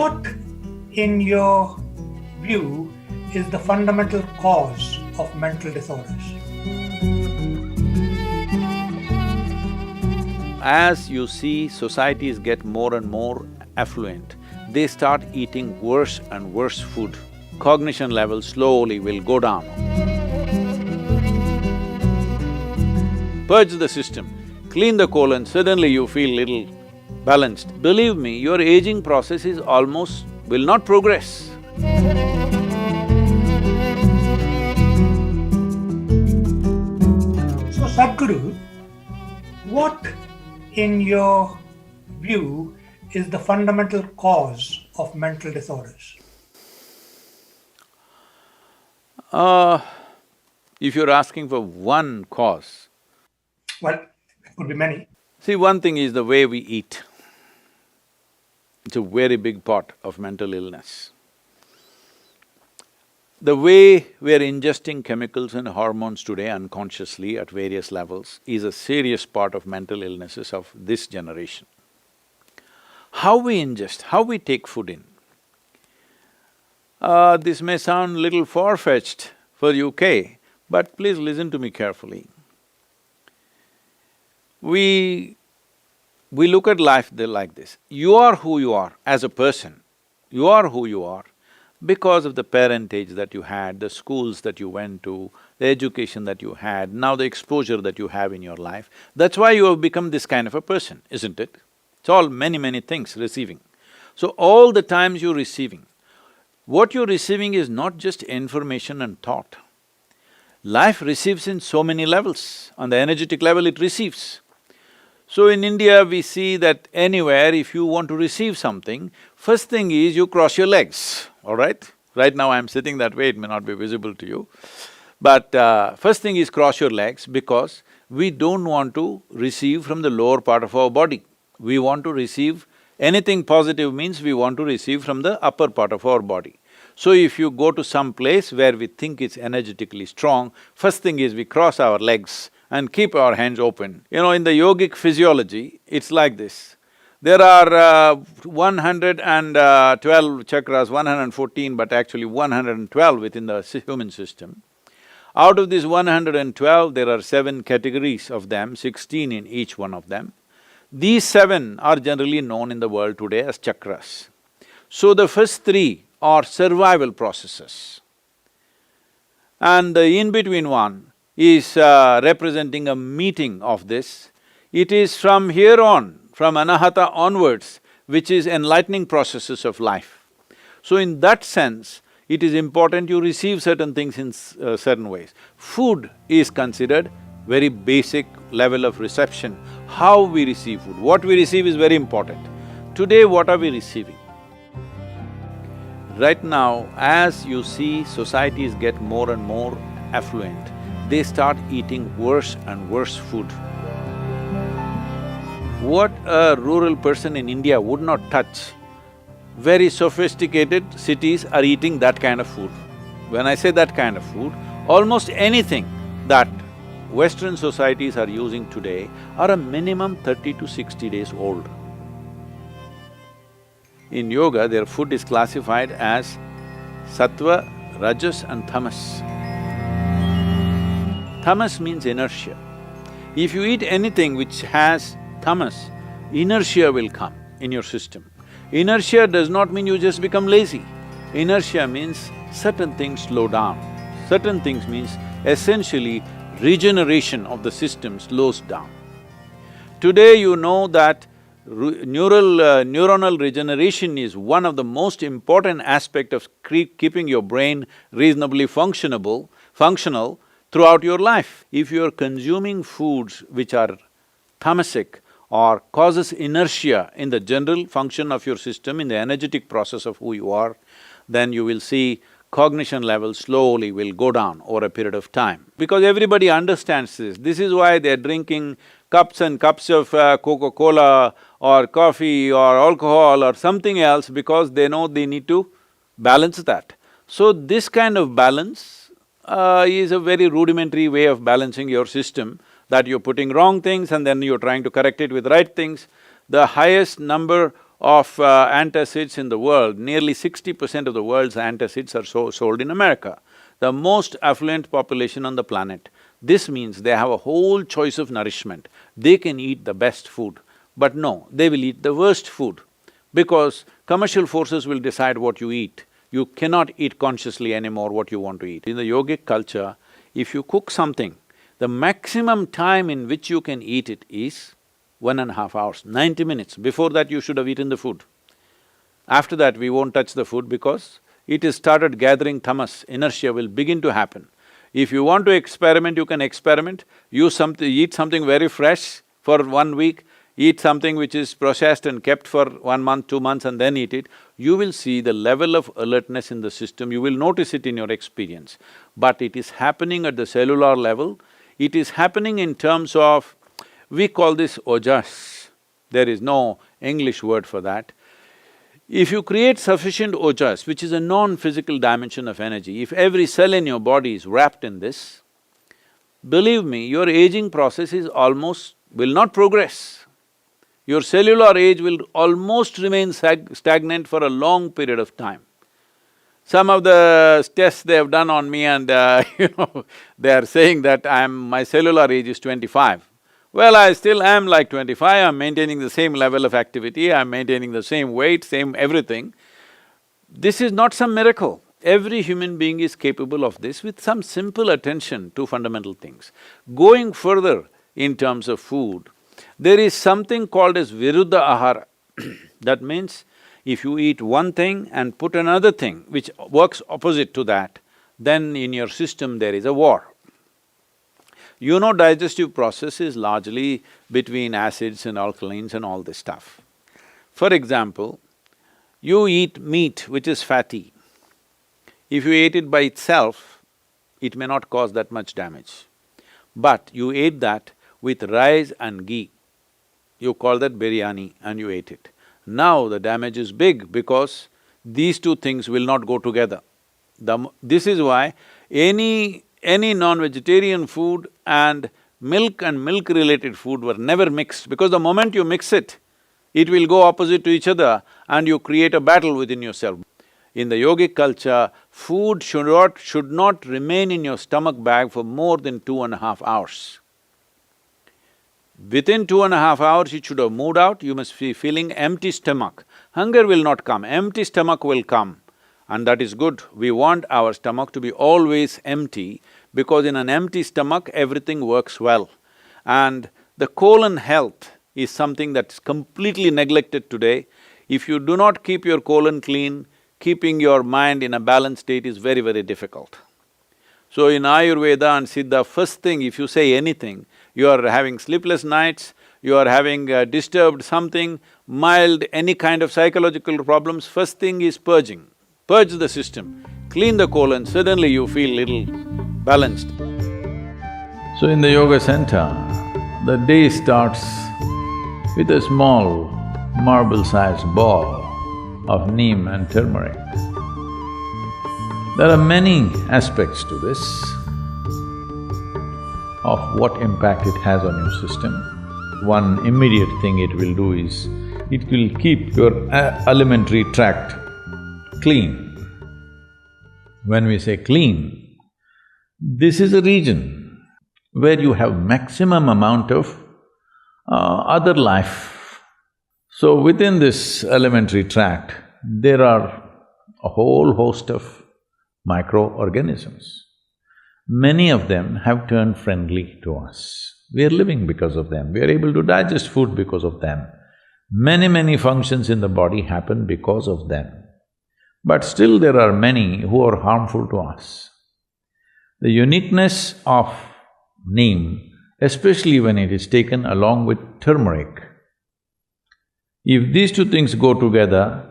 What, in your view, is the fundamental cause of mental disorders? As you see societies get more and more affluent, they start eating worse and worse food. Cognition levels slowly will go down. Purge the system, clean the colon, suddenly you feel little balanced. Believe me, your aging process is almost… will not progress. So, Sadhguru, what, in your view, is the fundamental cause of mental disorders? If you're asking for one cause… Well, it could be many. See, one thing is the way we eat. It's a very big part of mental illness. The way we're ingesting chemicals and hormones today unconsciously at various levels is a serious part of mental illnesses of this generation. How we ingest, how we take food in. This may sound little far-fetched for UK, but please listen to me carefully. We look at life like this. You are who you are as a person. You are who you are because of the parentage that you had, the schools that you went to, the education that you had, now the exposure that you have in your life. That's why you have become this kind of a person, isn't it? It's all many things receiving. So all the times you're receiving, what you're receiving is not just information and thought. Life receives in so many levels. On the energetic level, it receives. So in India, we see that anywhere if you want to receive something, first thing is you cross your legs, all right? Right now I'm sitting that way, it may not be visible to you. But first thing is cross your legs because we don't want to receive from the lower part of our body. We want to receive… anything positive means we want to receive from the upper part of our body. So if you go to some place where we think it's energetically strong, first thing is we cross our legs and keep our hands open. You know, in the yogic physiology, it's like this. There are 112 chakras, 114, but actually 112 within the human system. Out of these 112, there are 7 categories of them, 16 in each one of them. These 7 are generally known in the world today as chakras. So the first 3 are survival processes. And the in-between one is representing a meeting of this. It is from here on, from anahata onwards, which is enlightening processes of life. So in that sense, it is important you receive certain things in certain ways. Food is considered very basic level of reception. How we receive food, what we receive is very important. Today, what are we receiving? Right now, as you see societies get more and more affluent, they start eating worse and worse food. What a rural person in India would not touch, very sophisticated cities are eating that kind of food. When I say that kind of food, almost anything that Western societies are using today are a minimum 30 to 60 days old. In yoga, their food is classified as sattva, rajas and tamas. Tamas means inertia. If you eat anything which has tamas, inertia will come in your system. Inertia does not mean you just become lazy. Inertia means certain things slow down. Certain things means essentially regeneration of the system slows down. Today you know that neuronal regeneration is one of the most important aspect of keeping your brain reasonably functional throughout your life. If you are consuming foods which are tamasic or causes inertia in the general function of your system, in the energetic process of who you are, then you will see cognition levels slowly will go down over a period of time. Because everybody understands this. This is why they're drinking cups and cups of Coca-Cola or coffee or alcohol or something else because they know they need to balance that. So this kind of balance is a very rudimentary way of balancing your system, that you're putting wrong things and then you're trying to correct it with right things. The highest number of antacids in the world, nearly 60% of the world's antacids are sold in America, the most affluent population on the planet. This means they have a whole choice of nourishment. They can eat the best food, but no, they will eat the worst food because commercial forces will decide what you eat. You cannot eat consciously anymore what you want to eat. In the yogic culture, if you cook something, the maximum time in which you can eat it is 1.5 hours, 90 minutes. Before that, you should have eaten the food. After that, we won't touch the food because it has started gathering tamas, inertia will begin to happen. If you want to experiment, you can experiment, eat something very fresh for 1 week, eat something which is processed and kept for 1 month, 2 months and then eat it, you will see the level of alertness in the system, you will notice it in your experience. But it is happening at the cellular level, it is happening in terms of, we call this ojas, there is no English word for that. If you create sufficient ojas, which is a non-physical dimension of energy, if every cell in your body is wrapped in this, believe me, your aging process is will not progress. Your cellular age will almost remain stagnant for a long period of time. Some of the tests they have done on me and they are saying that my cellular age is 25. Well, I still am like 25, I'm maintaining the same level of activity, I'm maintaining the same weight, same everything. This is not some miracle. Every human being is capable of this with some simple attention to fundamental things. Going further in terms of food, there is something called as viruddha ahara. That means, if you eat one thing and put another thing which works opposite to that, then in your system there is a war. You know, digestive process is largely between acids and alkalines and all this stuff. For example, you eat meat which is fatty. If you ate it by itself, it may not cause that much damage. But you ate that with rice and ghee, you call that biryani and you ate it. Now the damage is big because these two things will not go together. This is why any non-vegetarian food and milk-related food were never mixed, because the moment you mix it, it will go opposite to each other and you create a battle within yourself. In the yogic culture, food should not remain in your stomach bag for more than 2.5 hours. Within 2.5 hours, it should have moved out, you must be feeling empty stomach. Hunger will not come, empty stomach will come. And that is good. We want our stomach to be always empty because in an empty stomach, everything works well. And the colon health is something that's completely neglected today. If you do not keep your colon clean, keeping your mind in a balanced state is very, very difficult. So in Ayurveda and Siddha, first thing if you say anything, you are having sleepless nights, you are having disturbed something, mild, any kind of psychological problems, first thing is purging. Purge the system, clean the colon, suddenly you feel little balanced. So in the yoga center, the day starts with a small marble-sized ball of neem and turmeric. There are many aspects to this, of what impact it has on your system. One immediate thing it will do is, it will keep your alimentary tract clean. When we say clean, this is a region where you have maximum amount of other life. So within this alimentary tract, there are a whole host of microorganisms. Many of them have turned friendly to us. We are living because of them, we are able to digest food because of them. Many functions in the body happen because of them. But still there are many who are harmful to us. The uniqueness of neem, especially when it is taken along with turmeric, if these two things go together,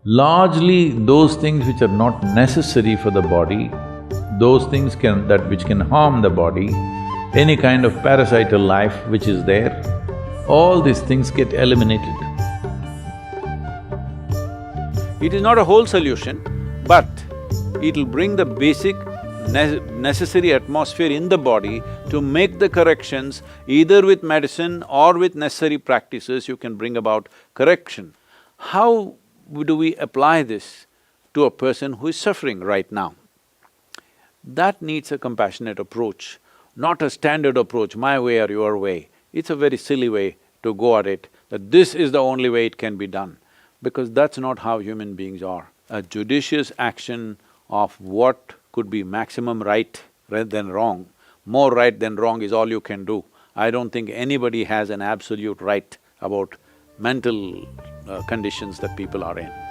largely those things which are not necessary for the body, those things which can harm the body, any kind of parasital life which is there, all these things get eliminated. It is not a whole solution, but it'll bring the basic necessary atmosphere in the body to make the corrections, either with medicine or with necessary practices, you can bring about correction. How do we apply this to a person who is suffering right now? That needs a compassionate approach, not a standard approach, my way or your way. It's a very silly way to go at it, that this is the only way it can be done, because that's not how human beings are. A judicious action of what could be maximum right rather than wrong, more right than wrong is all you can do. I don't think anybody has an absolute right about mental conditions that people are in.